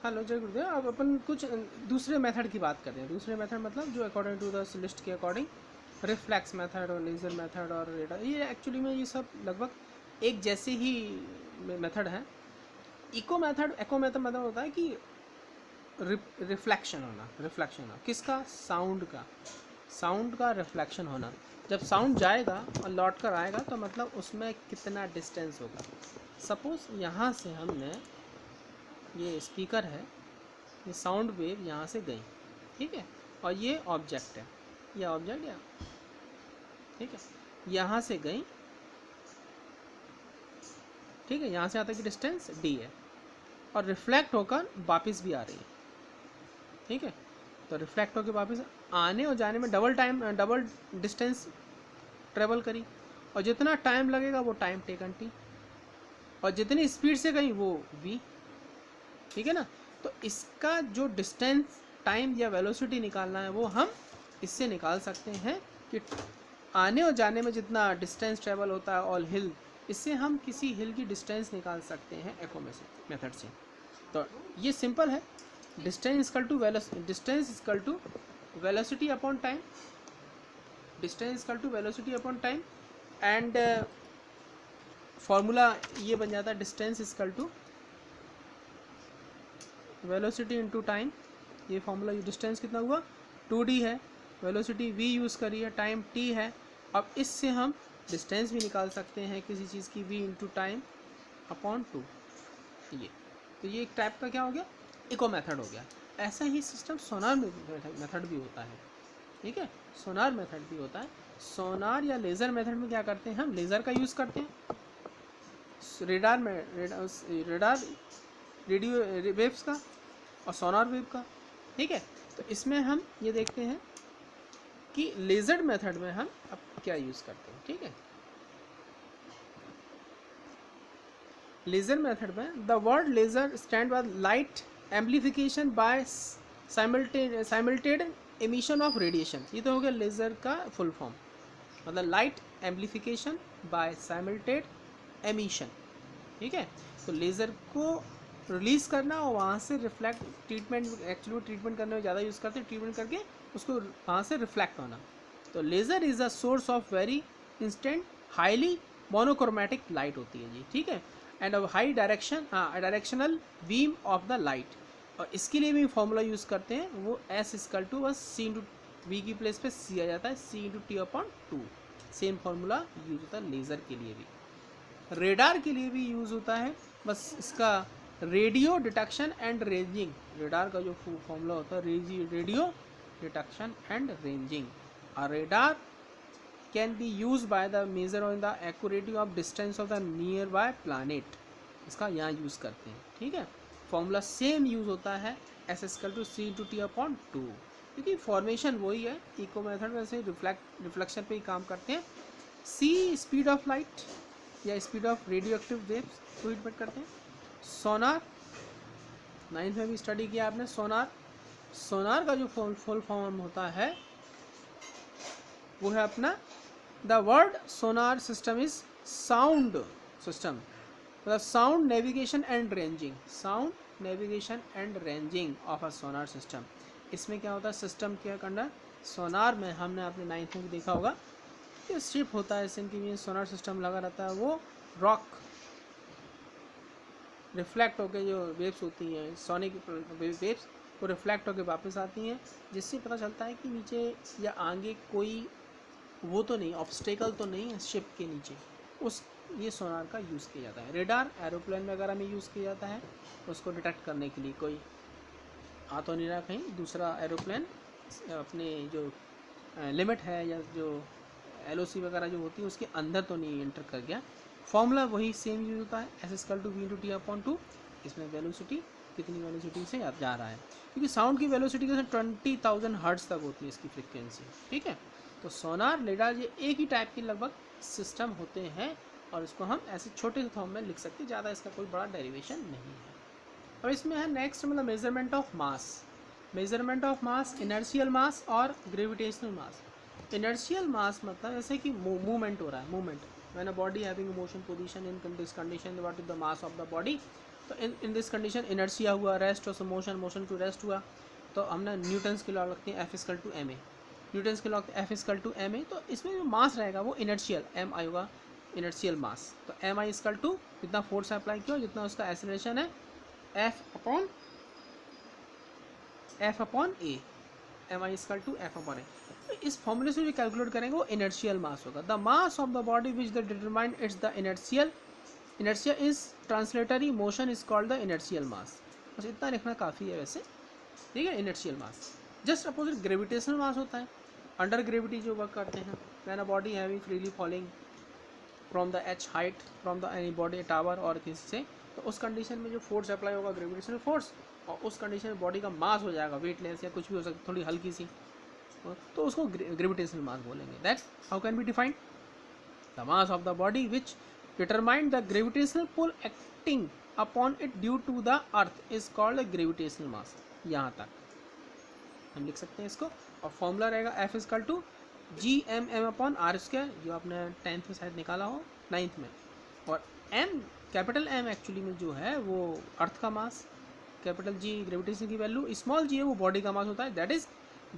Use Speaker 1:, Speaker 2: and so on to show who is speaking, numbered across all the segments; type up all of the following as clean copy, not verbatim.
Speaker 1: Hello जय गुरुदेव। अब अपन कुछ दूसरे मेथड की बात करें। दूसरे मेथड मतलब जो अकॉर्डिंग टू द लिस्ट के अकॉर्डिंग रिफ्लेक्स मेथड और लेज़र मेथड और रेडार, ये एक्चुअली में ये सब लगभग एक जैसे ही मेथड है। एको मेथड मतलब होता है कि रिफ्लेक्शन होना किसका, साउंड का रिफ्लेक्शन होना। जब साउंड जाएगा और लौट कर आएगा तो मतलब उसमें कितना डिस्टेंस होगा। सपोज यहाँ से हमने, ये स्पीकर है, ये साउंड वेव यहाँ से गई, ठीक है, और ये ऑब्जेक्ट है, ये ऑब्जेक्ट या ठीक है, यहाँ से गई, ठीक है, यहाँ से यहाँ तक की डिस्टेंस d है और रिफ्लेक्ट होकर वापस भी आ रही है, ठीक है। तो रिफ्लेक्ट होकर वापस आने और जाने में डबल डिस्टेंस ट्रेवल करी, और जितना टाइम लगेगा वो टाइम टेकन t, और जितनी स्पीड से गई वो v, ठीक है ना। तो इसका जो डिस्टेंस, टाइम या वेलोसिटी निकालना है वो हम इससे निकाल सकते हैं कि आने और जाने में जितना डिस्टेंस ट्रेवल होता है ऑल हिल, इससे हम किसी हिल की डिस्टेंस निकाल सकते हैं एको मेथड से। तो ये सिंपल है, distance equal to velocity upon time, distance equal to velocity upon time, and formula ये बन जाता है distance equal to velocity into time. ये फॉर्मूला, ये डिस्टेंस कितना हुआ 2d है, वेलोसिटी v यूज़ करी है, टाइम t है। अब इससे हम डिस्टेंस भी निकाल सकते हैं किसी चीज़ की, v इंटू टाइम अपॉन 2। ये तो ये एक टाइप का क्या हो गया, इको मेथड हो गया। ऐसा ही सिस्टम सोनार मेथड भी होता है, ठीक है, सोनार मेथड भी होता है। सोनार या लेज़र मेथड में क्या करते हैं, हम लेज़र का यूज़ करते हैं, रेडार रेडियो वेव्स का और सोनार वेव का, ठीक है। तो इसमें हम ये देखते हैं कि लेज़र मेथड में हम अब क्या यूज़ करते हैं, ठीक है। लेज़र मेथड में the word laser stand by light amplification bye simultaneous emission of radiation. ये तो हो गया लेज़र का फुल फॉर्म, मतलब light amplification bye simultaneous emission, ठीक है। तो लेज़र को रिलीज़ करना और वहाँ से रिफ्लेक्ट, ट्रीटमेंट करने में ज़्यादा यूज़ करते हैं, ट्रीटमेंट करके उसको वहाँ से रिफ्लेक्ट होना। तो laser is a source of very instant highly monochromatic light होती है जी, ठीक है, and high directional beam of the light. और इसके लिए भी फॉर्मूला यूज़ करते हैं, वो S इक्वल टू बस C इंटू वी की प्लेस पे C आ जाता है, C into T upon 2। Same formula use होता है लेज़र के लिए भी, रेडार के लिए भी यूज़ होता है। बस इसका radio detection and ranging, radar का जो फॉर्मूला होता है radio detection and ranging. A radar can be use by the measure on the accuracy of distance of the near by planet, इसका यहाँ यूज़ करते हैं, ठीक है। फॉर्मूला सेम यूज़ होता है, S equal to C into T upon 2, क्योंकि formation वही है। इको मेथड में से रिफ्लेक्शन पे ही काम करते हैं। C स्पीड ऑफ लाइट या speed of radio active waves को डिपेंड करते हैं। सोनार 9th में भी स्टडी किया आपने। सोनार का जो फुल फॉर्म होता है वो है अपना, the word sonar system is sound system, मतलब sound navigation and ranging of a sonar system. इसमें क्या होता है, सिस्टम क्या करना, सोनार में हमने अपने 9th में भी देखा होगा कि शिप होता है, इनकी सोनार सिस्टम लगा रहता है, वो रॉक रिफ्लेक्ट होकर जो वेव्स होती हैं, सोनिक वेव्स, वो रिफ्लेक्ट होकर वापस आती हैं, जिससे पता चलता है कि नीचे या आगे कोई वो तो नहीं, ऑब्स्टेकल तो नहीं है शिप के नीचे, उस ये सोनार का यूज़ किया जाता है। रेडार एरोप्लेन वगैरह में यूज़ किया जाता है, उसको डिटेक्ट करने के लिए कोई आ तो नहीं रहा कहीं दूसरा एरोप्लेन अपने जो लिमिट है या जो LOC वगैरह जो होती है उसके अंदर तो नहीं एंटर कर गया। फॉर्मूला वही सेम यूज होता है, S equal to V into T upon 2। इसमें वेलोसिटी कितनी वेलोसिटी से जा रहा है, क्योंकि साउंड की वेलोसिटी जैसे 20,000 हर्ट्ज तक होती है इसकी फ्रिक्वेंसी, ठीक है। तो सोनार रेडार ये एक ही टाइप के लगभग सिस्टम होते हैं, और इसको हम ऐसे छोटे से फॉर्म में लिख सकते हैं, ज़्यादा इसका कोई बड़ा डेरिवेशन नहीं है। और इसमें है नेक्स्ट मतलब मेजरमेंट ऑफ मास, इनर्शियल मास और ग्रेविटेशनल मास। इनर्शियल मास मतलब जैसे कि मूवमेंट हो रहा है, movement when a body having motion position in this condition what is the mass of the body. तो तो इन दिस कंडीशन इनर्शिया हुआ, रेस्ट और मोशन, मोशन टू रेस्ट हुआ, तो हमने न्यूटन्स की लॉ लगती है F equal to M A, Newton's की law F equal to M A. तो इसमें जो मास रहेगा वो इनर्शियल एम आई होगा, इनर्शियल मास। तो एम आई इक्वल टू जितना फोर्स अप्लाई किया जितना उसका एक्सेलरेशन है F upon A, M I equal to F upon A. तो इस फॉर्मूले से जो कैलकुलेट करेंगे वो इनर्शियल मास होगा। The mass of the body which the determine it's the inertia is translatory motion is called the inertial mass. बस इतना लिखना काफ़ी है वैसे, ठीक है। Inertial mass just opposite gravitational mass होता है, अंडर ग्रेविटी जो वर्क करते हैं। When a body having freely falling from the H height from the any body tower और किसी से, तो उस कंडीशन में जो फोर्स अप्लाई होगा ग्रेविटेशनल फोर्स, और उस कंडीशन में बॉडी का मास हो जाएगा वेटलेस या कुछ भी हो सकता है थोड़ी हल्की सी, तो उसको ग्रेविटेशनल मास बोलेंगे। That how can be defined, the mass of the body which determine the gravitational pull acting upon it due to the earth is called gravitational mass. यहाँ तक हम लिख सकते हैं इसको। और फॉर्मूला रहेगा F equal to G M M upon R square, जो आपने 10th में शायद निकाला हो, 9th में। और एम, कैपिटल एम एक्चुअली में जो है वो अर्थ का मास, कैपिटल जी ग्रेविटेशन की वैल्यू, स्मॉल जी है वो बॉडी का मास होता है, that is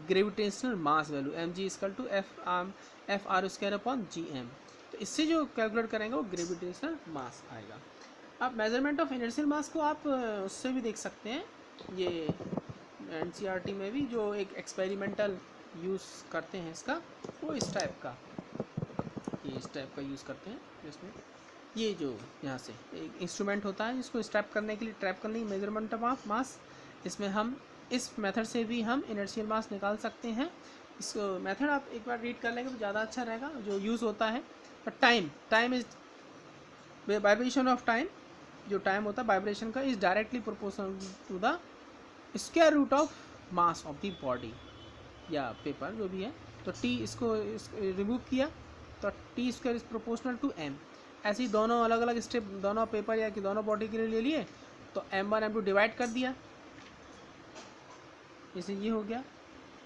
Speaker 1: gravitational mass value M G equal to F R square upon G M. तो इससे जो कैलकुलेट करेंगे वो ग्रेविटेशनल मास आएगा। आप मेजरमेंट ऑफ इनर्शियल मास को आप उससे भी देख सकते हैं, ये एनसीईआरटी में भी जो एक एक्सपेरिमेंटल यूज़ करते हैं इसका, वो इस टाइप का, ये इस टाइप का यूज़ करते हैं, जिसमें ये जो यहाँ से एक इंस्ट्रूमेंट होता है जिसको स्ट्रैप करने के लिए, ट्रैप करने की मेजरमेंट ऑफ मास, इसमें हम इस मेथड से भी हम इनर्शियल मास निकाल सकते हैं। इस मेथड आप एक बार रीड कर लेंगे तो ज़्यादा अच्छा रहेगा। जो यूज़ होता है time is vibration of time, जो टाइम होता है वाइब्रेशन का is directly proportional to the square root of mass of the body या पेपर जो भी है। तो टी इसको रिमूव किया तो T square is proportional to M. ऐसे ही दोनों अलग अलग स्टेप दोनों पेपर या कि दोनों बॉडी के लिए ले लिए, तो m1 m2 डिवाइड कर दिया, जैसे ये हो गया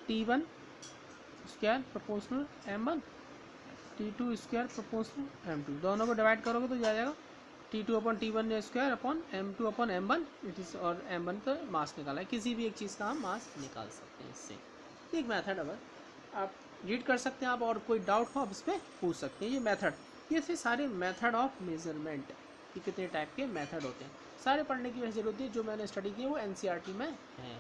Speaker 1: t1 square proportional m1, t2 square proportional m2, दोनों को डिवाइड करोगे तो जा जाएगा t2 upon t1 square upon m2 upon m1, it is, और m1 का मास निकाला है। किसी भी एक चीज़ का हम मास निकाल सकते हैं इससे। एक मेथड अगर आप रीड कर सकते हैं आप, और कोई डाउट हो आप इस पर पूछ सकते हैं। ये मेथड, ये थे सारे मेथड ऑफ मेजरमेंट कि कितने टाइप के मेथड होते हैं, सारे पढ़ने की वजह होती है। जो मैंने स्टडी की है वो एनसीईआरटी में है।